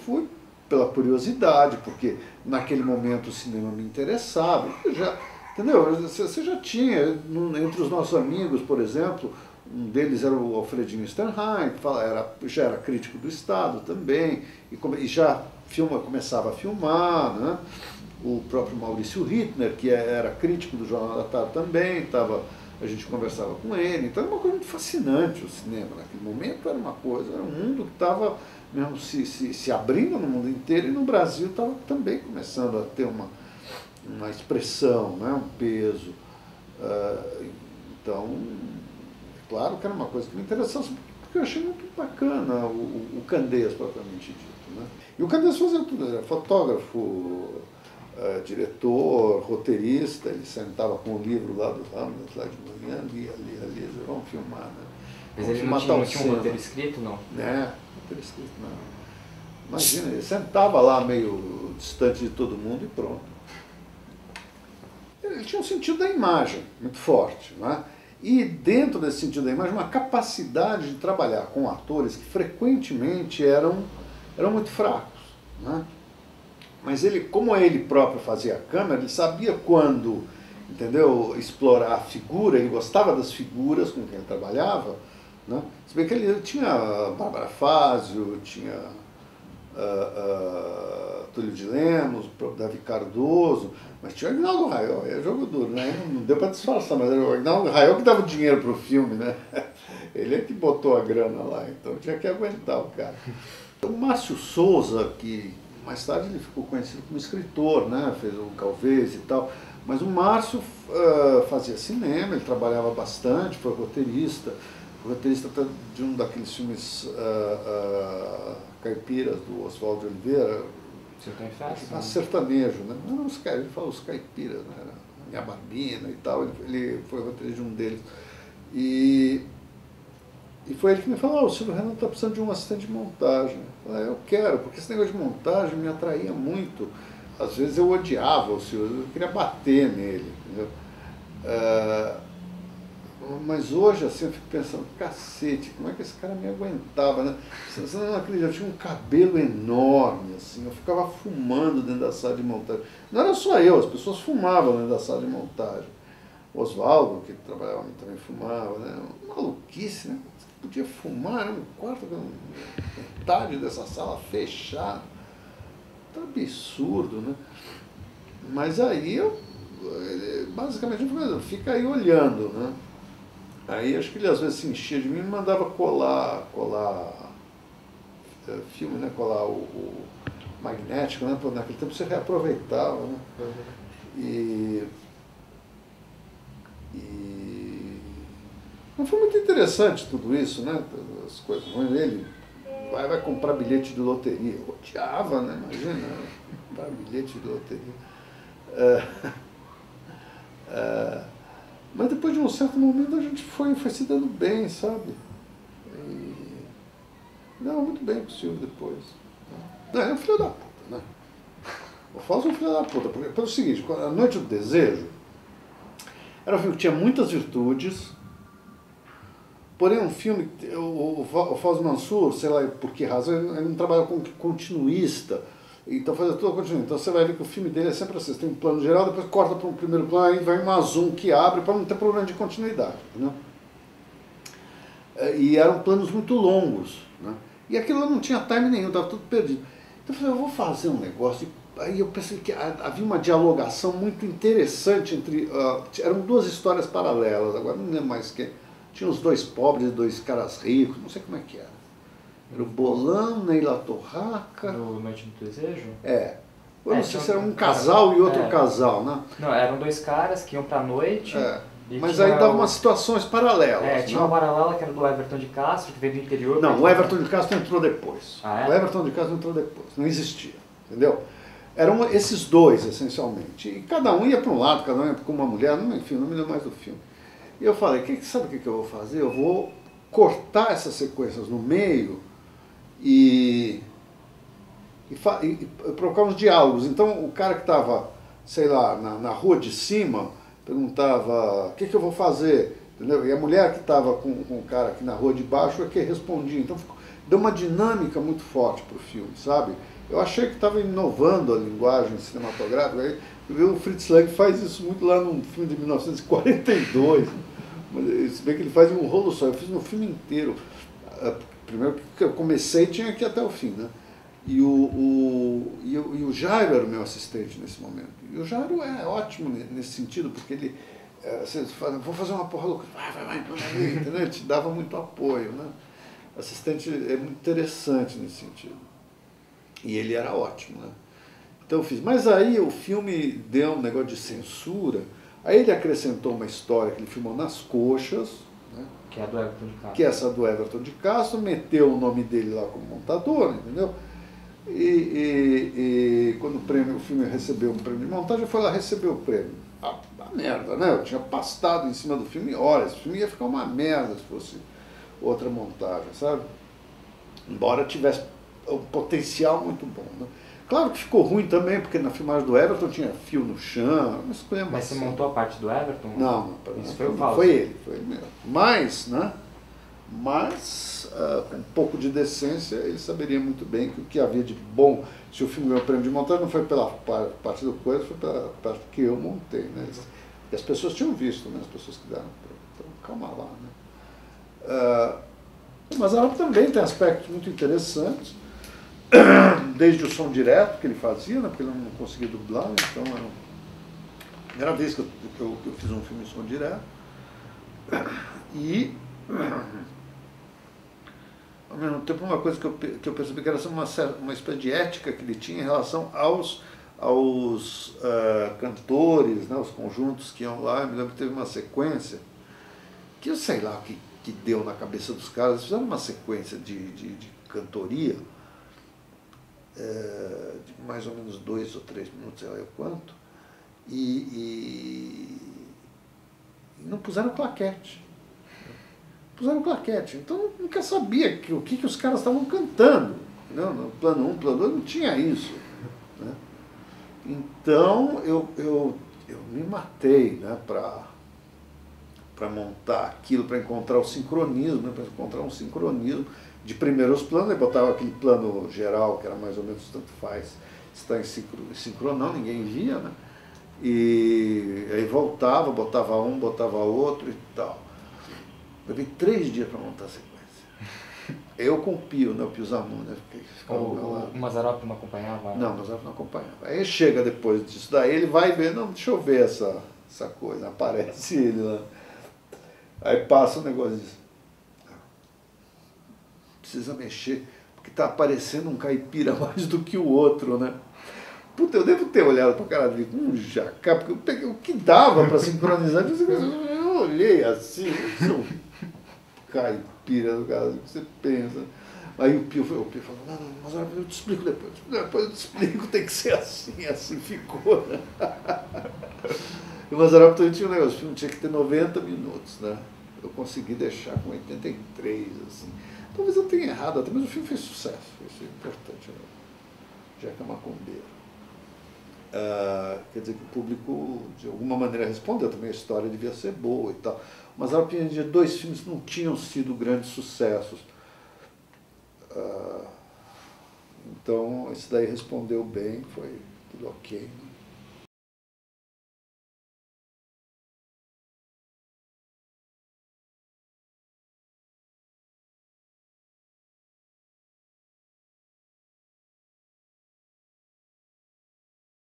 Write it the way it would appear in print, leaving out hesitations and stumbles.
fui pela curiosidade, porque naquele momento o cinema me interessava. Entendeu? Você já tinha, entre os nossos amigos, por exemplo, um deles era o Alfredinho Sternheim, que já era crítico do Estado também, e já começava a filmar, né? O próprio Maurício Rittner, que era crítico do Jornal da Tarde também, a gente conversava com ele, então era uma coisa muito fascinante o cinema. Naquele momento era um mundo que estava mesmo se abrindo no mundo inteiro, e no Brasil estava também começando a ter uma expressão, né, um peso. Então, claro que era uma coisa que me interessava, porque eu achei muito bacana o Candeias, propriamente dito. Né? E o Candeias fazia tudo, era fotógrafo, diretor, roteirista, ele sentava com o livro lá dos Hamlet, lá de manhã, lia, vamos filmar, né? Mas ele não tinha um roteiro escrito, não? Roteiro escrito, não. Imagina, ele sentava lá meio distante de todo mundo e pronto. Ele tinha um sentido da imagem muito forte, né? E dentro desse sentido da imagem, uma capacidade de trabalhar com atores que frequentemente eram muito fracos, né? Mas ele, como ele próprio fazia a câmera, ele sabia quando, entendeu, explorar a figura, ele gostava das figuras com quem ele trabalhava, né? Se bem que ele tinha Bárbara Fázio, tinha Túlio de Lemos, o próprio Davi Cardoso, mas tinha o Aguinaldo Raiol, é jogo duro, né? Não deu para disfarçar, mas era o Aguinaldo Raiol que dava o dinheiro para o filme, né? Ele é que botou a grana lá, então tinha que aguentar o cara. O Márcio Souza, que mais tarde ele ficou conhecido como escritor, né? Fez o Calvez e tal, mas o Márcio fazia cinema, ele trabalhava bastante, foi roteirista até de um daqueles filmes caipiras do Oswaldo de Oliveira, sertanejo, né? Não, ele fala os caipiras, né? Minha Barbina e tal, ele foi roteirista de um deles. E foi ele que me falou, o Silvio Renan está precisando de um assistente de montagem. Eu falei, eu quero, porque esse negócio de montagem me atraía muito. Às vezes eu odiava o Silvio, eu queria bater nele, entendeu? Mas hoje, assim, eu fico pensando, cacete, como é que esse cara me aguentava, né? Você não acredita, eu tinha um cabelo enorme, assim, eu ficava fumando dentro da sala de montagem. Não era só eu, as pessoas fumavam dentro da sala de montagem. O Oswaldo, que trabalhava também, fumava, né? Maluquice, né? Você podia fumar, né? Um quarto, metade dessa sala fechada. Tá absurdo, né? Mas aí eu, basicamente, fica aí olhando, né? Aí acho que ele às vezes se enchia de mim e me mandava colar filme, né? Colar o magnético, né? Naquele tempo você reaproveitava, né? Não foi muito interessante tudo isso, né? As coisas ruins. Ele vai comprar bilhete de loteria. Eu odiava, né? Imagina, comprar bilhete de loteria. Mas depois de um certo momento a gente foi se dando bem, sabe? Não, muito bem com o Silvio depois. Não, é um filho da puta, né? O Fausto é um filho da puta, porque pelo seguinte, A Noite do Desejo era um filme que tinha muitas virtudes, porém um filme, o Fausto Mansur, sei lá por que razão, ele não trabalha como continuista, então fazia tudo continuista. Então você vai ver que o filme dele é sempre assim, você tem um plano geral, depois corta para um primeiro plano, aí vai uma zoom que abre para não ter problema de continuidade, né? E eram planos muito longos, né? E aquilo não tinha time nenhum, estava tudo perdido. Então eu falei, eu vou fazer um negócio. Aí eu pensei que havia uma dialogação muito interessante entre... eram duas histórias paralelas, agora não lembro mais quem. Tinha os dois pobres e dois caras ricos, não sei como é que era. Era o Bolão, Neila Torraca... No Noite do Desejo? Eu não sei se era um casal e outro casal, né? Não, eram dois caras que iam pra noite... Mas aí dava umas situações paralelas. Tinha uma paralela que era do Everton de Castro, que veio do interior... Não, o Everton de Castro entrou depois. O Everton de Castro entrou depois, não existia, entendeu? Eram esses dois, essencialmente. E cada um ia para um lado, cada um ia com uma mulher, enfim, não me lembro mais do filme. E eu falei, sabe o que eu vou fazer? Eu vou cortar essas sequências no meio e provocar uns diálogos. Então o cara que estava, sei lá, na rua de cima, perguntava, o que eu vou fazer? Entendeu? E a mulher que estava com o cara aqui na rua de baixo é que respondia. Então deu uma dinâmica muito forte para o filme, sabe? Eu achei que estava inovando a linguagem cinematográfica. Aí, o Fritz Lang faz isso muito lá num filme de 1942. Mas, se bem que ele faz em um rolo só, eu fiz no filme inteiro. Primeiro que eu comecei tinha que ir até o fim, né? E o Jairo era o meu assistente nesse momento. E o Jairo é ótimo nesse sentido, porque ele... Você fala, vou fazer uma porra louca, vai, entendeu? Ele te dava muito apoio, né? Assistente é muito interessante nesse sentido. E ele era ótimo, né? Então eu fiz. Mas aí o filme deu um negócio de censura, aí ele acrescentou uma história que ele filmou nas coxas, né? Que é a do Everton de Castro. Que é essa do Everton de Castro, meteu o nome dele lá como montador, entendeu? E quando o filme recebeu um prêmio de montagem, eu fui lá receber o prêmio. A merda, né? Eu tinha pastado em cima do filme horas. O filme ia ficar uma merda se fosse outra montagem, sabe? Embora tivesse um potencial muito bom, né? Claro que ficou ruim também, porque na filmagem do Everton tinha fio no chão. Mas você montou a parte do Everton? Não, isso foi o Fausto. Foi ele mesmo. Mas, né? Com um pouco de decência, ele saberia muito bem que o que havia de bom, se o filme ganhou o prêmio de montagem, não foi pela parte do coisa, foi pela parte que eu montei, né? E as pessoas tinham visto, né? As pessoas que deram o prêmio. Então, calma lá, né? Mas ela também tem aspectos muito interessantes, desde o som direto que ele fazia, né? Porque ele não conseguia dublar, então era a primeira vez que eu fiz um filme em som direto. E ao mesmo tempo, uma coisa que eu percebi que era uma espécie de ética que ele tinha em relação aos cantores, né, os conjuntos que iam lá. Eu me lembro que teve uma sequência que eu sei lá o que deu na cabeça dos caras. Eles fizeram uma sequência de cantoria de mais ou menos 2 ou 3 minutos, sei lá eu quanto, e não puseram claquete. Então eu nunca sabia o que os caras estavam cantando. Não, no plano 1, plano 2 não tinha isso, né? Então eu me matei, né, para montar aquilo, para encontrar o sincronismo, né, para encontrar um sincronismo de primeiros planos. Eu botava aquele plano geral, que era mais ou menos tanto faz, se está em sincrono, não, ninguém via, né? E aí voltava, botava um, botava outro e tal. Levei 3 dias para montar a sequência. Eu com o Pio, né? O Pio Zamun, né? O Mazzaropi não acompanhava? Não, o Mazzaropi não acompanhava. Aí chega depois disso daí, ele vai ver, não, deixa eu ver essa coisa, aparece ele lá. Aí passa um negócio disso. Precisa mexer, porque tá aparecendo um caipira mais do que o outro, né? Puta, eu devo ter olhado pra cara dele com um jacá, porque eu peguei o que dava para sincronizar. Eu olhei assim, caipira do cara, que você pensa. Aí o Pio falou, não, mas eu te explico depois. Depois eu te explico, tem que ser assim ficou, né? E o Mazzaropi também tinha um negócio, o filme tinha que ter 90 minutos, né? Eu consegui deixar com 83, assim. Talvez eu tenha errado até, mas o filme fez sucesso, isso é importante, né? Jeca Macumbeiro. Quer dizer que o público, de alguma maneira, respondeu também, a história devia ser boa e tal. Mas a opinião de 2 filmes não tinham sido grandes sucessos. Então, esse daí respondeu bem, foi tudo ok.